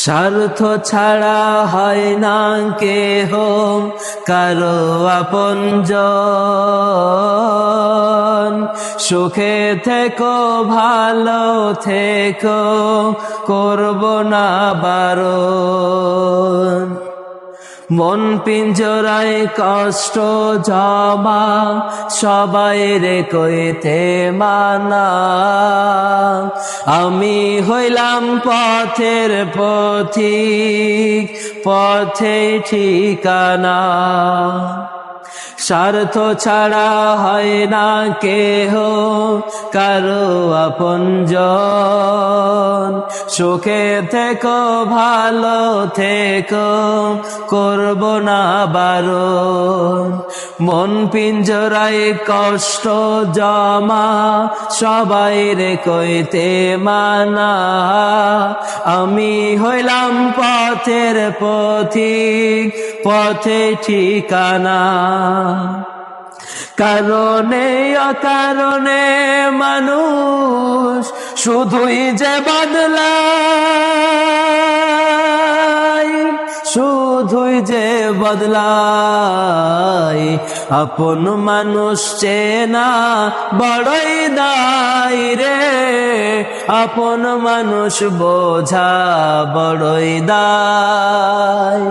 স্বার্থ ছাড়া হয় না কেহ কারো আপনজন। সুখে থেকো ভালো থেকো করব না বারণ। মন পিঞ্জরায় কষ্ট জমা সবাই রে কইতে মানা। আমি হইলাম পথের পথিক, পথে ঠিকানা। স্বার্থ ছাড়া হয় না কেহ কারো আপনজন। সুখে থেকো ভালো থেকো করব না বারণ। মন পিঞ্জরায় কষ্ট জমা সবাই রে কইতে মানা। আমি হইলাম পথের পথিক, পথে ঠিকানা। কারণে অকারণে মানুষ শুধুই যে বদলায়, শুধুই যে বদলায়। আপন মানুষ চেনা বড়ই দায় রে, আপন মানুষ বোঝা বড়ই দায়।